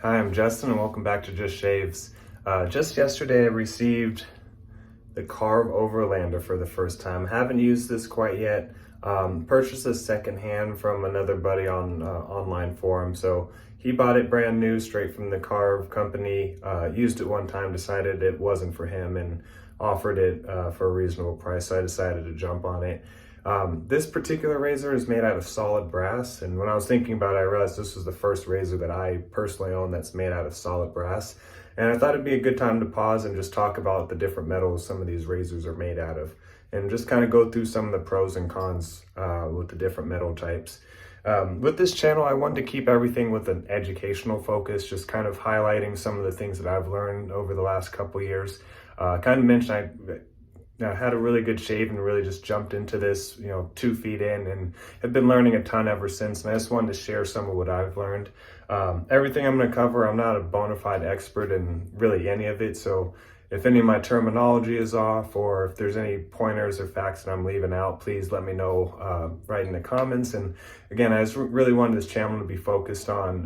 Hi, I'm Justin and welcome back to Just Shaves. Just yesterday I received the Carve Overlander for the first time. Haven't used this quite yet. Purchased this secondhand from another buddy on online forum. So he bought it brand new straight from the Carve company, used it one time, decided it wasn't for him and offered it for a reasonable price. So I decided to jump on it. This particular razor is made out of solid brass, and when I was thinking about it, I realized this was the first razor that I personally own that's made out of solid brass. And I thought it'd be a good time to pause and just talk about the different metals some of these razors are made out of, and just kind of go through some of the pros and cons with the different metal types. With this channel, I wanted to keep everything with an educational focus, just kind of highlighting some of the things that I've learned over the last couple years. Kind of mentioned I had a really good shave and really just jumped into this, 2 feet in, and have been learning a ton ever since. And I just wanted to share some of what I've learned. Everything I'm going to cover, I'm not a bona fide expert in really any of it. So if any of my terminology is off, or if there's any pointers or facts that I'm leaving out, please let me know right in the comments. And again, I just really wanted this channel to be focused on,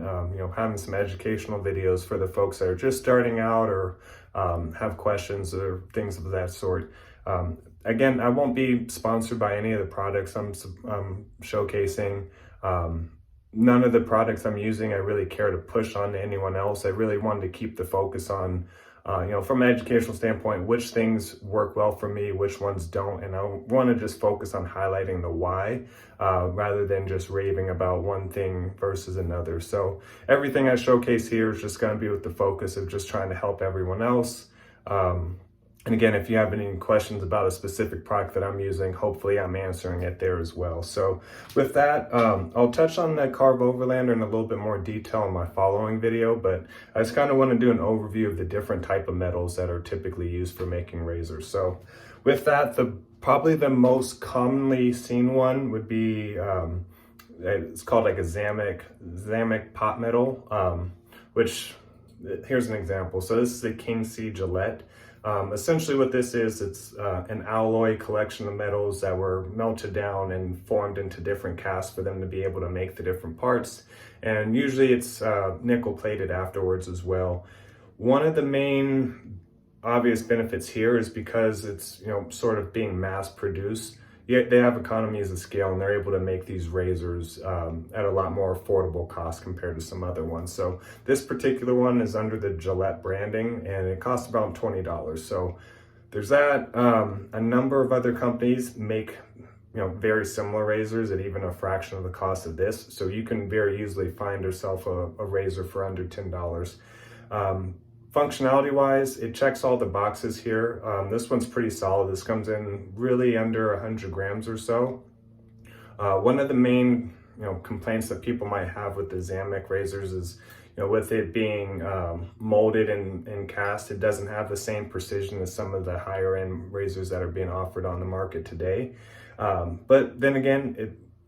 having some educational videos for the folks that are just starting out or have questions or things of that sort. Again, I won't be sponsored by any of the products I'm showcasing. None of the products I'm using I really care to push on to anyone else. I really wanted to keep the focus on, from an educational standpoint, which things work well for me, which ones don't. And I want to just focus on highlighting the why, rather than just raving about one thing versus another. So everything I showcase here is just going to be with the focus of just trying to help everyone else. And again, if you have any questions about a specific product that I'm using, hopefully I'm answering it there as well. So with that, I'll touch on the Carve Overlander in a little bit more detail in my following video, but I just kind of want to do an overview of the different type of metals that are typically used for making razors. So with that, probably the most commonly seen one would be, it's called like a Zamak pot metal, which, here's an example. So this is a King C Gillette. Essentially what this is, it's an alloy collection of metals that were melted down and formed into different casts for them to be able to make the different parts. And usually it's nickel plated afterwards as well. One of the main obvious benefits here is because it's, sort of being mass produced. Yet they have economies of scale and they're able to make these razors at a lot more affordable cost compared to some other ones. So this particular one is under the Gillette branding and it costs about $20. So there's that. A number of other companies make very similar razors at even a fraction of the cost of this. So you can very easily find yourself a razor for under $10. Functionality wise, it checks all the boxes here. This one's pretty solid. This comes in really under 100 grams or so. One of the main complaints that people might have with the Zamak razors is, with it being molded and cast, it doesn't have the same precision as some of the higher end razors that are being offered on the market today. But then again,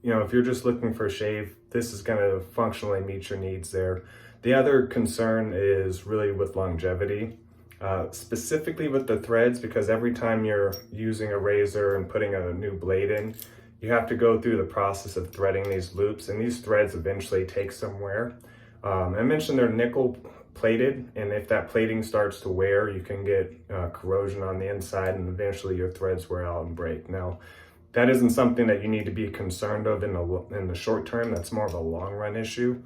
if you're just looking for a shave, this is going to functionally meet your needs there. The other concern is really with longevity, specifically with the threads, because every time you're using a razor and putting a new blade in, you have to go through the process of threading these loops, and these threads eventually take some wear. I mentioned they're nickel plated, and if that plating starts to wear, you can get corrosion on the inside, and eventually your threads wear out and break. Now, that isn't something that you need to be concerned of in the short term. That's more of a long run issue.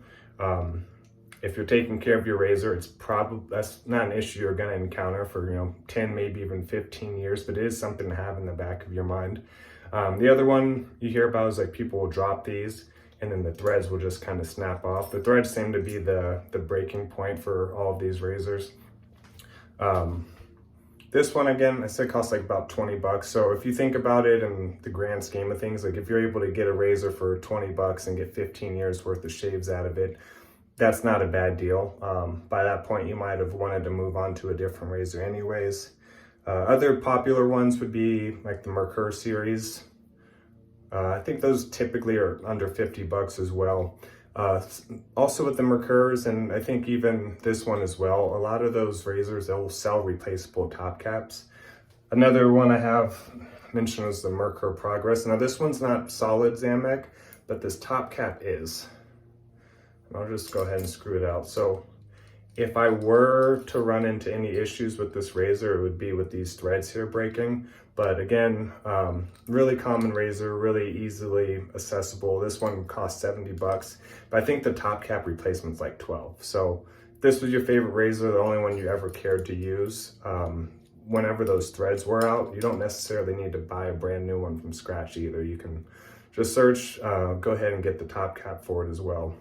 If you're taking care of your razor, that's not an issue you're going to encounter for 10, maybe even 15 years, but it is something to have in the back of your mind. The other one you hear about is like people will drop these and then the threads will just kind of snap off. The threads seem to be the breaking point for all of these razors. This one, again, I said costs like about 20 bucks. So if you think about it in the grand scheme of things, like if you're able to get a razor for 20 bucks and get 15 years worth of shaves out of it, that's not a bad deal. By that point, you might have wanted to move on to a different razor anyways. Other popular ones would be like the Merkur series. I think those typically are under 50 bucks as well. Also with the Merkurs, and I think even this one as well, a lot of those razors, they'll sell replaceable top caps. Another one I have mentioned was the Merkur Progress. Now this one's not solid Zamak, but this top cap is. I'll just go ahead and screw it out. So If I were to run into any issues with this razor, it would be with these threads here breaking. But again, really common razor, really easily accessible. This one would cost 70 bucks, but I think the top cap replacement's like 12. So if this was your favorite razor, the only one you ever cared to use, whenever those threads were out, you don't necessarily need to buy a brand new one from scratch either. You can just search, go ahead and get the top cap for it as well.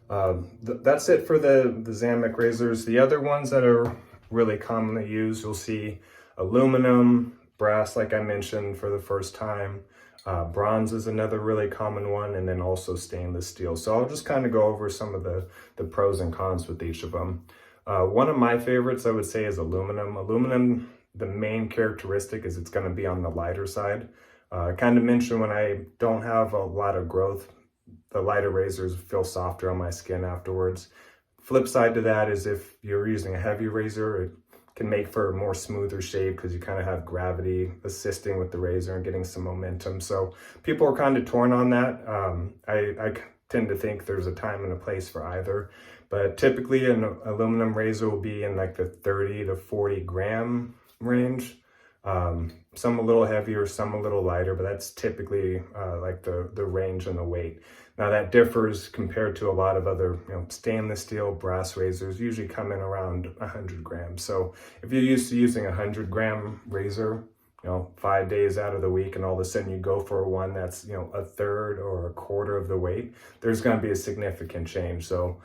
That's it for the Zamak razors. The other ones that are really commonly used, you'll see aluminum, brass, like I mentioned for the first time. Bronze is another really common one, and then also stainless steel. So I'll just kind of go over some of the pros and cons with each of them. One of my favorites, I would say, is aluminum. Aluminum, the main characteristic is it's going to be on the lighter side. I kind of mentioned when I don't have a lot of growth, the lighter razors feel softer on my skin afterwards. Flip side to that is if you're using a heavy razor, it can make for a more smoother shave because you kind of have gravity assisting with the razor and getting some momentum. So people are kind of torn on that. I tend to think there's a time and a place for either. But typically an aluminum razor will be in like the 30 to 40 gram range. Some a little heavier, some a little lighter, but that's typically like the range and the weight. Now that differs compared to a lot of other, stainless steel, brass razors usually come in around 100 grams. So if you're used to using a 100-gram razor, 5 days out of the week, and all of a sudden you go for one that's, a third or a quarter of the weight, there's going to be a significant change. So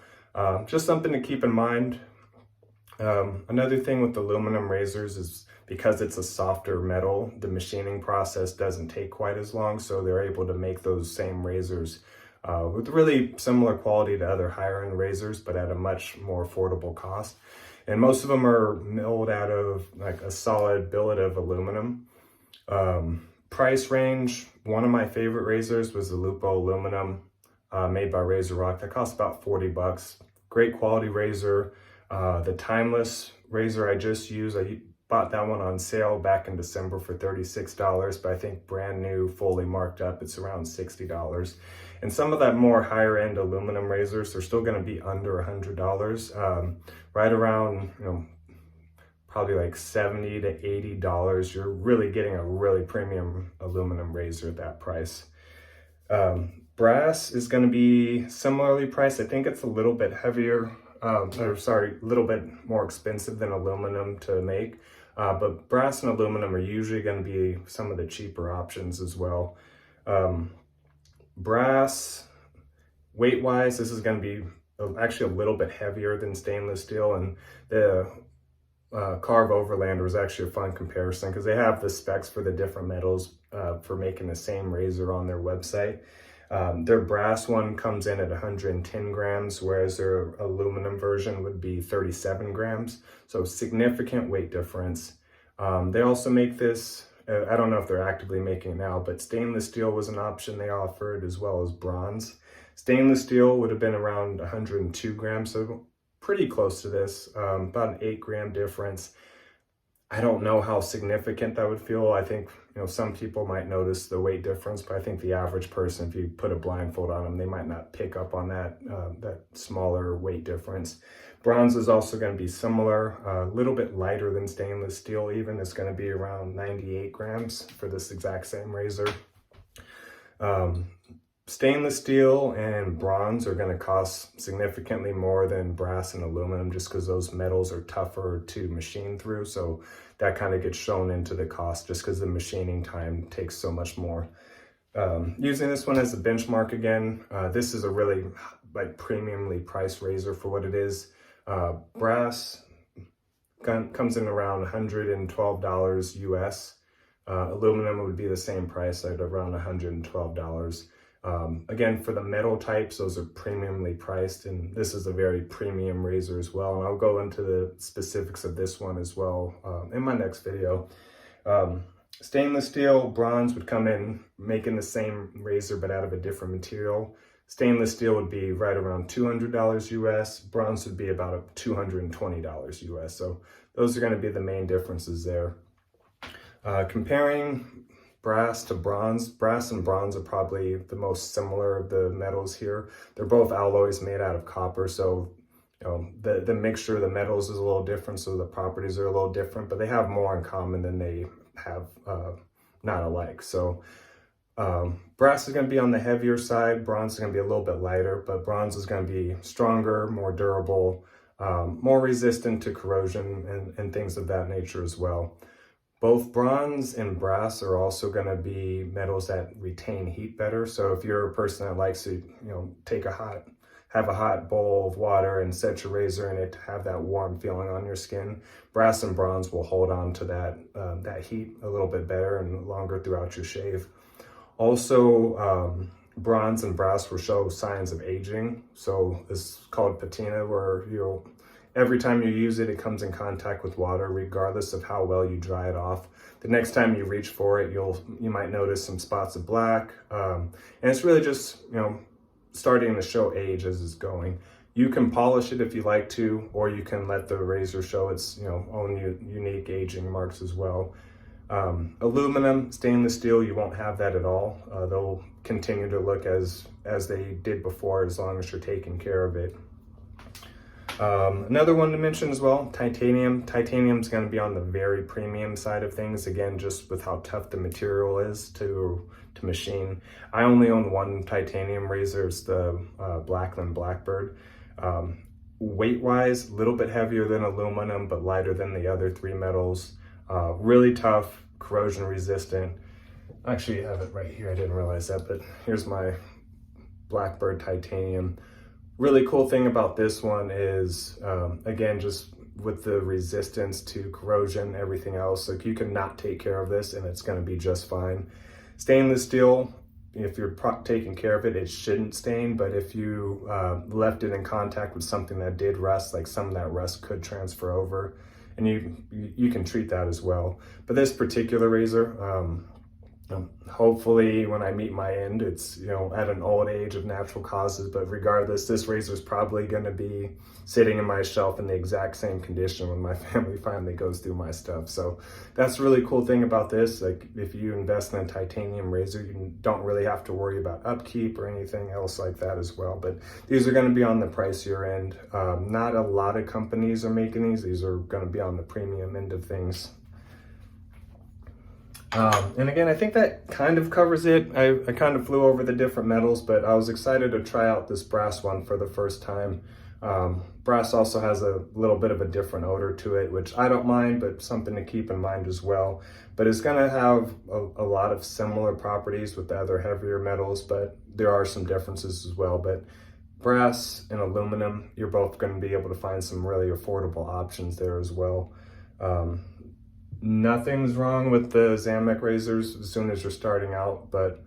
just something to keep in mind. Another thing with aluminum razors is because it's a softer metal, the machining process doesn't take quite as long, so they're able to make those same razors with really similar quality to other higher end razors, but at a much more affordable cost. And most of them are milled out of like a solid billet of aluminum. Price range, one of my favorite razors was the Lupo aluminum made by Razor Rock. That cost about 40 bucks. Great quality razor. The timeless razor I just used, I bought that one on sale back in December for $36, but I think brand new, fully marked up, it's around $60. And some of that more higher end aluminum razors, they're still going to be under $100, right around, probably like $70 to $80. You're really getting a really premium aluminum razor at that price. Brass is going to be similarly priced. I think it's a little bit heavier, a little bit more expensive than aluminum to make. But brass and aluminum are usually going to be some of the cheaper options as well. Brass, weight-wise, this is going to be actually a little bit heavier than stainless steel, and the Carve Overlander is actually a fun comparison because they have the specs for the different metals for making the same razor on their website. Their brass one comes in at 110 grams, whereas their aluminum version would be 37 grams. So significant weight difference. They also make this, I don't know if they're actively making it now, but stainless steel was an option they offered, as well as bronze. Stainless steel would have been around 102 grams, so pretty close to this, about an 8-gram difference. I don't know how significant that would feel. I think, some people might notice the weight difference, but I think the average person, if you put a blindfold on them, they might not pick up on that smaller weight difference. Bronze is also going to be similar, a little bit lighter than stainless steel even. It's going to be around 98 grams for this exact same razor. Stainless steel and bronze are going to cost significantly more than brass and aluminum just because those metals are tougher to machine through. So that kind of gets shown into the cost just because the machining time takes so much more. Using this one as a benchmark again, this is a really premiumly priced razor for what it is. Brass comes in around $112 US. Aluminum would be the same price at around $112. Again, for the metal types, those are premiumly priced, and this is a very premium razor as well. And I'll go into the specifics of this one as well in my next video. Stainless steel, bronze would come in making the same razor but out of a different material. Stainless steel would be right around $200 US. Bronze would be about $220 US. So those are going to be the main differences there. Comparing brass to bronze, brass and bronze are probably the most similar of the metals here. They're both alloys made out of copper, so the mixture of the metals is a little different, so the properties are a little different, but they have more in common than they have not alike. So brass is going to be on the heavier side, bronze is going to be a little bit lighter, but bronze is going to be stronger, more durable, more resistant to corrosion and things of that nature as well. Both bronze and brass are also going to be metals that retain heat better. So if you're a person that likes to, have a hot bowl of water and set your razor in it to have that warm feeling on your skin, brass and bronze will hold on to that heat a little bit better and longer throughout your shave. Also, bronze and brass will show signs of aging. So it's called patina, where every time you use it, it comes in contact with water, regardless of how well you dry it off. The next time you reach for it, you might notice some spots of black, and it's really just starting to show age as it's going. You can polish it if you like to, or you can let the razor show its own unique aging marks as well. Aluminum, stainless steel, you won't have that at all. They'll continue to look as they did before, as long as you're taking care of it. Another one to mention as well, titanium. Titanium is going to be on the very premium side of things, again, just with how tough the material is to machine. I only own one titanium razor, it's the Blackland Blackbird. Weight-wise, a little bit heavier than aluminum, but lighter than the other three metals. Really tough, corrosion resistant. Actually, I have it right here, I didn't realize that, but here's my Blackbird titanium. Really cool thing about this one is, again, just with the resistance to corrosion, everything else, like you can not take care of this and it's going to be just fine. Stainless steel, if you're taking care of it, it shouldn't stain, but if you left it in contact with something that did rust, like some of that rust could transfer over, and you can treat that as well. But this particular razor, hopefully when I meet my end, it's at an old age of natural causes, but regardless, this razor is probably going to be sitting in my shelf in the exact same condition when my family finally goes through my stuff. So that's a really cool thing about this. Like, if you invest in a titanium razor, you don't really have to worry about upkeep or anything else like that as well. But these are going to be on the pricier end. Not a lot of companies are making these. These are going to be on the premium end of things. And again, I think that kind of covers it. I kind of flew over the different metals, but I was excited to try out this brass one for the first time. Brass also has a little bit of a different odor to it, which I don't mind, but something to keep in mind as well. But it's going to have a lot of similar properties with the other heavier metals, but there are some differences as well. But brass and aluminum, you're both going to be able to find some really affordable options there as well. Nothing's wrong with the Zamak razors as soon as you're starting out, but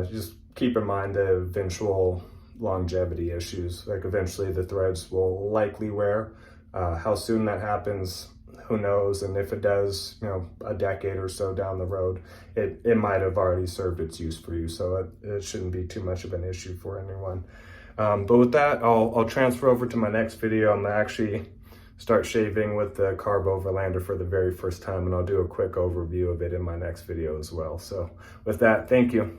just keep in mind the eventual longevity issues. Like, eventually the threads will likely wear. How soon that happens, who knows? And if it does, a decade or so down the road, it might have already served its use for you. So it shouldn't be too much of an issue for anyone. But with that, I'll transfer over to my next video. I'm actually start shaving with the Carb Overlander for the very first time, and I'll do a quick overview of it in my next video as well. So with that, thank you.